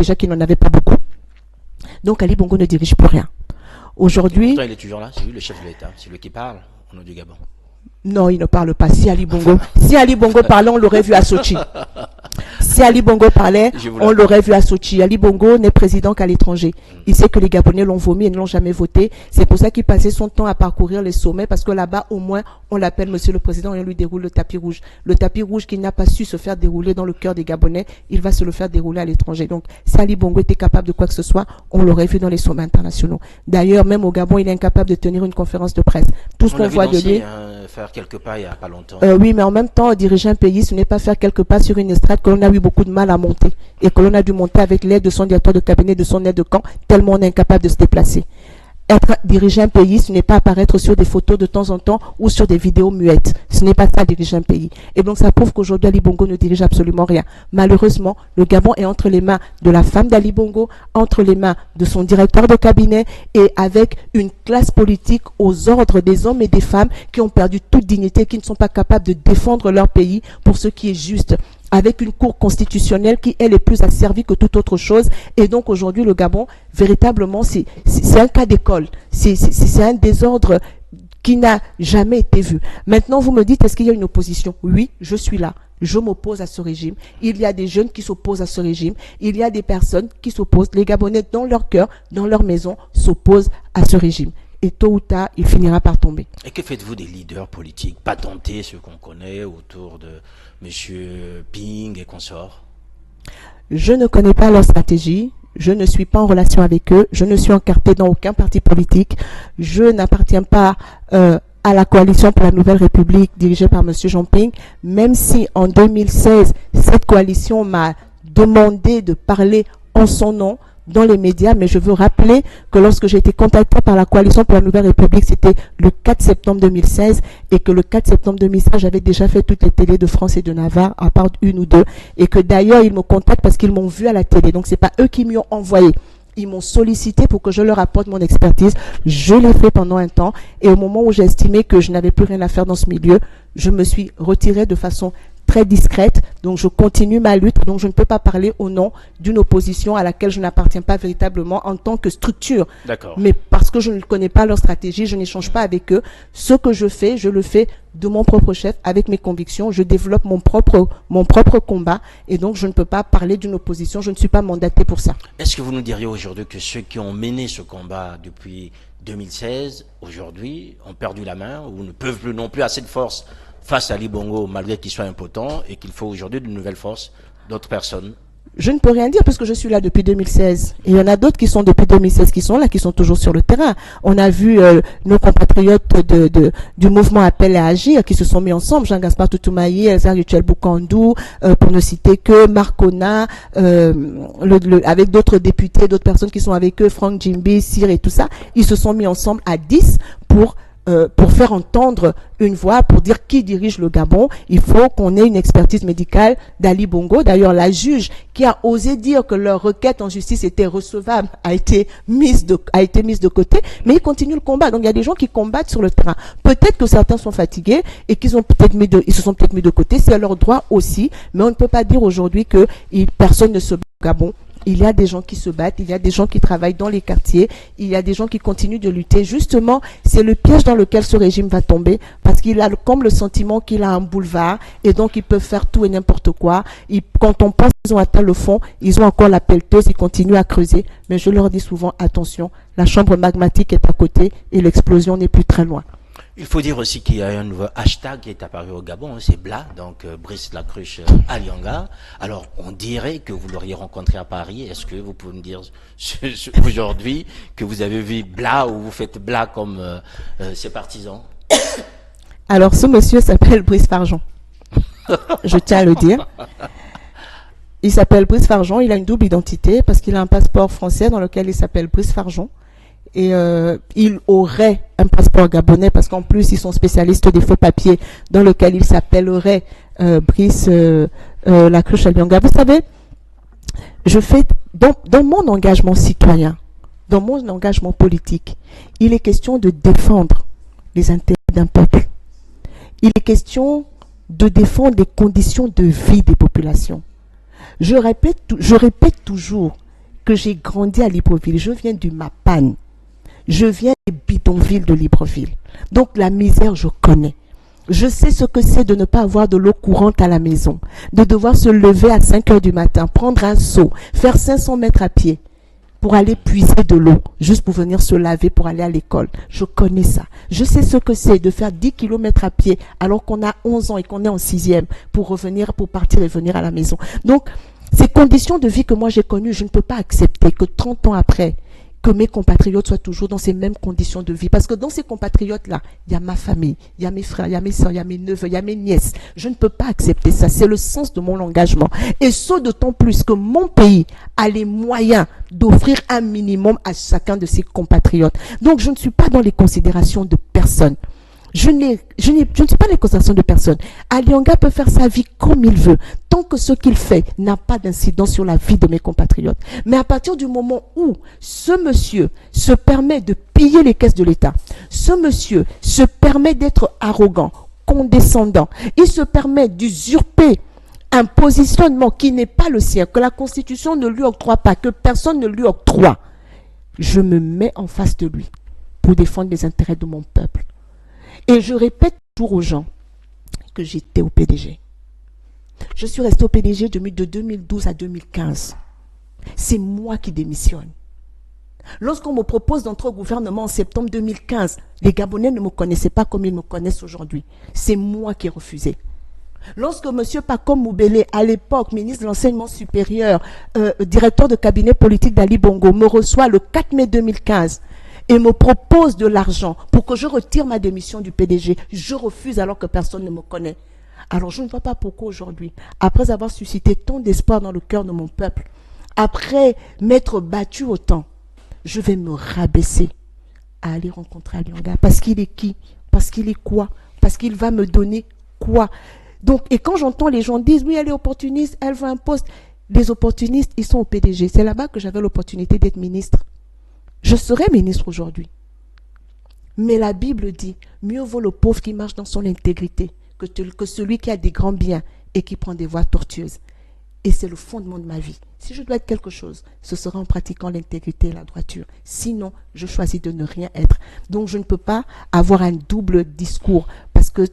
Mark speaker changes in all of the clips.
Speaker 1: déjà qu'il n'en avait pas beaucoup. Donc Ali Bongo ne dirige plus rien. Aujourd'hui...
Speaker 2: Pourtant, il est toujours là, c'est lui le chef de l'État, c'est lui qui parle au nom du Gabon.
Speaker 1: Non, il ne parle pas. Si Ali Bongo parlait, on l'aurait vu à Sochi. Si Ali Bongo parlait, on l'aurait vu à Sochi. Ali Bongo n'est président qu'à l'étranger. Il sait que les Gabonais l'ont vomi et ne l'ont jamais voté. C'est pour ça qu'il passait son temps à parcourir les sommets, parce que là-bas, au moins, on l'appelle Monsieur le Président et on lui déroule le tapis rouge. Le tapis rouge qu'il n'a pas su se faire dérouler dans le cœur des Gabonais, il va se le faire dérouler à l'étranger. Donc, si Ali Bongo était capable de quoi que ce soit, on l'aurait vu dans les sommets internationaux. D'ailleurs, même au Gabon, il est incapable de tenir une conférence de presse. Tout ce qu'on voit de lui...
Speaker 2: faire quelques pas il n'y a pas longtemps.
Speaker 1: Oui, mais en même temps, diriger un pays, ce n'est pas faire quelques pas sur une estrade que l'on a eu beaucoup de mal à monter et que l'on a dû monter avec l'aide de son directeur de cabinet, de son aide de camp, tellement on est incapable de se déplacer. Diriger un pays, ce n'est pas apparaître sur des photos de temps en temps ou sur des vidéos muettes. Ce n'est pas ça, diriger un pays. Et donc, ça prouve qu'aujourd'hui, Ali Bongo ne dirige absolument rien. Malheureusement, le Gabon est entre les mains de la femme d'Ali Bongo, entre les mains de son directeur de cabinet et avec une classe politique aux ordres des hommes et des femmes qui ont perdu toute dignité, qui ne sont pas capables de défendre leur pays pour ce qui est juste, avec une cour constitutionnelle qui, elle, est plus asservie que toute autre chose. Et donc, aujourd'hui, le Gabon, véritablement, c'est un cas d'école. C'est un désordre qui n'a jamais été vu. Maintenant, vous me dites, est-ce qu'il y a une opposition? Oui, je suis là. Je m'oppose à ce régime. Il y a des jeunes qui s'opposent à ce régime. Il y a des personnes qui s'opposent. Les Gabonais, dans leur cœur, dans leur maison, s'opposent à ce régime. Et tôt ou tard, il finira par tomber.
Speaker 2: Et que faites-vous des leaders politiques patentés, ceux qu'on connaît, autour de M. Ping et consorts?
Speaker 1: Je ne connais pas leur stratégie. Je ne suis pas en relation avec eux. Je ne suis encarté dans aucun parti politique. Je n'appartiens pas à la coalition pour la Nouvelle République dirigée par M. Jean Ping, même si en 2016, cette coalition m'a demandé de parler en son nom dans les médias, mais je veux rappeler que lorsque j'ai été contacté par la Coalition pour la Nouvelle République, c'était le 4 septembre 2016, et que le 4 septembre 2016, j'avais déjà fait toutes les télés de France et de Navarre, à part une ou deux, et que d'ailleurs, ils me contactent parce qu'ils m'ont vu à la télé. Donc, c'est pas eux qui m'y ont envoyé. Ils m'ont sollicité pour que je leur apporte mon expertise. Je l'ai fait pendant un temps, et au moment où j'ai estimé que je n'avais plus rien à faire dans ce milieu, je me suis retiré de façon très discrète, donc je continue ma lutte, donc je ne peux pas parler au nom d'une opposition à laquelle je n'appartiens pas véritablement en tant que structure. Mais parce que je ne connais pas leur stratégie, je n'échange pas avec eux. Ce que je fais, je le fais de mon propre chef, avec mes convictions, je développe mon propre combat, et donc je ne peux pas parler d'une opposition, je ne suis pas mandaté pour ça.
Speaker 2: Est-ce que vous nous diriez aujourd'hui que ceux qui ont mené ce combat depuis 2016, aujourd'hui, ont perdu la main, ou ne peuvent plus non plus assez de force face à Ali Bongo, malgré qu'il soit impotent, et qu'il faut aujourd'hui de nouvelles forces, d'autres personnes?
Speaker 1: Je ne peux rien dire parce que je suis là depuis 2016. Et il y en a d'autres qui sont depuis 2016 qui sont là, qui sont toujours sur le terrain. On a vu nos compatriotes du mouvement Appel à Agir qui se sont mis ensemble. Jean-Gaspard Toutoumaï, Elsa Rutuel Boukandou, pour ne citer que Marcona, avec d'autres députés, d'autres personnes qui sont avec eux, Franck Djimbi, Cyr et tout ça. Ils se sont mis ensemble à 10 pour faire entendre une voix, pour dire qui dirige le Gabon. Il faut qu'on ait une expertise médicale d'Ali Bongo. D'ailleurs, la juge qui a osé dire que leur requête en justice était recevable a été mise de côté, mais ils continuent le combat. Donc, il y a des gens qui combattent sur le terrain. Peut-être que certains sont fatigués et qu'ils se sont peut-être mis de côté. C'est leur droit aussi, mais on ne peut pas dire aujourd'hui que personne ne se bat au Gabon. Il y a des gens qui se battent, il y a des gens qui travaillent dans les quartiers, il y a des gens qui continuent de lutter. Justement, c'est le piège dans lequel ce régime va tomber, parce qu'il a comme le sentiment qu'il a un boulevard, et donc ils peuvent faire tout et n'importe quoi. Quand on pense qu'ils ont atteint le fond, ils ont encore la pelleteuse, ils continuent à creuser. Mais je leur dis souvent, attention, la chambre magmatique est à côté et l'explosion n'est plus très loin.
Speaker 2: Il faut dire aussi qu'il y a un nouveau hashtag qui est apparu au Gabon, c'est BLA, donc Brice Lacruche Alianga. Alors, on dirait que vous l'auriez rencontré à Paris. Est-ce que vous pouvez me dire aujourd'hui que vous avez vu BLA ou vous faites BLA comme ses partisans?
Speaker 1: Alors, ce monsieur s'appelle Brice Farjon. Je tiens à le dire. Il s'appelle Brice Farjon, il a une double identité parce qu'il a un passeport français dans lequel il s'appelle Brice Farjon. Et il aurait un passeport gabonais parce qu'en plus ils sont spécialistes des faux papiers dans lequel il s'appellerait Brice Lacruche Alianga. Vous savez, je fais dans mon engagement citoyen, dans mon engagement politique, il est question de défendre les intérêts d'un peuple. Il est question de défendre les conditions de vie des populations. Je répète toujours, que j'ai grandi à Libreville. Je viens du Mapane. Je viens des bidonvilles de Libreville. Donc la misère, je connais. Je sais ce que c'est de ne pas avoir de l'eau courante à la maison, de devoir se lever à 5 heures du matin, prendre un seau, faire 500 mètres à pied pour aller puiser de l'eau, juste pour venir se laver pour aller à l'école. Je connais ça. Je sais ce que c'est de faire 10 kilomètres à pied alors qu'on a 11 ans et qu'on est en 6e pour revenir, pour partir et venir à la maison. Donc, ces conditions de vie que moi j'ai connues, je ne peux pas accepter que 30 ans après, que mes compatriotes soient toujours dans ces mêmes conditions de vie. Parce que dans ces compatriotes-là, il y a ma famille, il y a mes frères, il y a mes soeurs, il y a mes neveux, il y a mes nièces. Je ne peux pas accepter ça. C'est le sens de mon engagement. Et ce, d'autant plus que mon pays a les moyens d'offrir un minimum à chacun de ses compatriotes. Donc, je ne suis pas dans les considérations de personne. Je ne suis pas les considérations de personne. Alianga peut faire sa vie comme il veut, tant que ce qu'il fait n'a pas d'incidence sur la vie de mes compatriotes. Mais à partir du moment où ce monsieur se permet de piller les caisses de l'État, ce monsieur se permet d'être arrogant, condescendant, il se permet d'usurper un positionnement qui n'est pas le sien, que la Constitution ne lui octroie pas, que personne ne lui octroie, je me mets en face de lui pour défendre les intérêts de mon peuple. Et je répète toujours aux gens que j'étais au PDG. Je suis restée au PDG de 2012 à 2015. C'est moi qui démissionne. Lorsqu'on me propose d'entrer au gouvernement en septembre 2015, les Gabonais ne me connaissaient pas comme ils me connaissent aujourd'hui. C'est moi qui ai refusé. Lorsque M. Pakom Moubele, à l'époque ministre de l'Enseignement supérieur, directeur de cabinet politique d'Ali Bongo, me reçoit le 4 mai 2015, et me propose de l'argent pour que je retire ma démission du PDG. Je refuse alors que personne ne me connaît. Alors je ne vois pas pourquoi aujourd'hui, après avoir suscité tant d'espoir dans le cœur de mon peuple, après m'être battu autant, je vais me rabaisser à aller rencontrer Alianga. Parce qu'il est qui? Parce qu'il est quoi? Parce qu'il va me donner quoi? Donc, et quand j'entends les gens dire, oui, elle est opportuniste, elle veut un poste. Les opportunistes, ils sont au PDG. C'est là-bas que j'avais l'opportunité d'être ministre. Je serai ministre aujourd'hui. Mais la Bible dit, mieux vaut le pauvre qui marche dans son intégrité que celui qui a des grands biens et qui prend des voies tortueuses. Et c'est le fondement de ma vie. Si je dois être quelque chose, ce sera en pratiquant l'intégrité et la droiture. Sinon, je choisis de ne rien être. Donc, je ne peux pas avoir un double discours parce que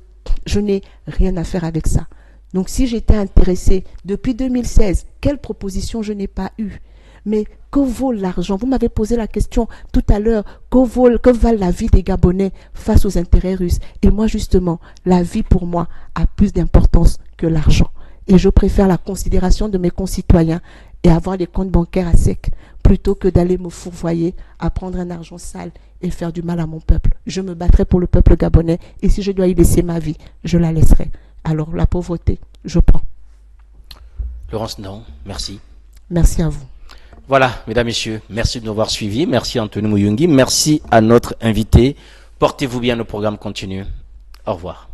Speaker 1: je n'ai rien à faire avec ça. Donc, si j'étais intéressée depuis 2016, quelle proposition je n'ai pas eue? Mais que vaut l'argent? Vous m'avez posé la question tout à l'heure, que valent la vie des Gabonais face aux intérêts russes? Et moi, justement, la vie pour moi a plus d'importance que l'argent. Et je préfère la considération de mes concitoyens et avoir les comptes bancaires à sec, plutôt que d'aller me fourvoyer à prendre un argent sale et faire du mal à mon peuple. Je me battrai pour le peuple gabonais et si je dois y laisser ma vie, je la laisserai. Alors la pauvreté, je prends.
Speaker 2: Laurence Ndong, merci.
Speaker 1: Merci à vous.
Speaker 2: Voilà, mesdames, messieurs, merci de nous avoir suivis. Merci Anthony Muyungi. Merci à notre invité. Portez-vous bien, le programme continue. Au revoir.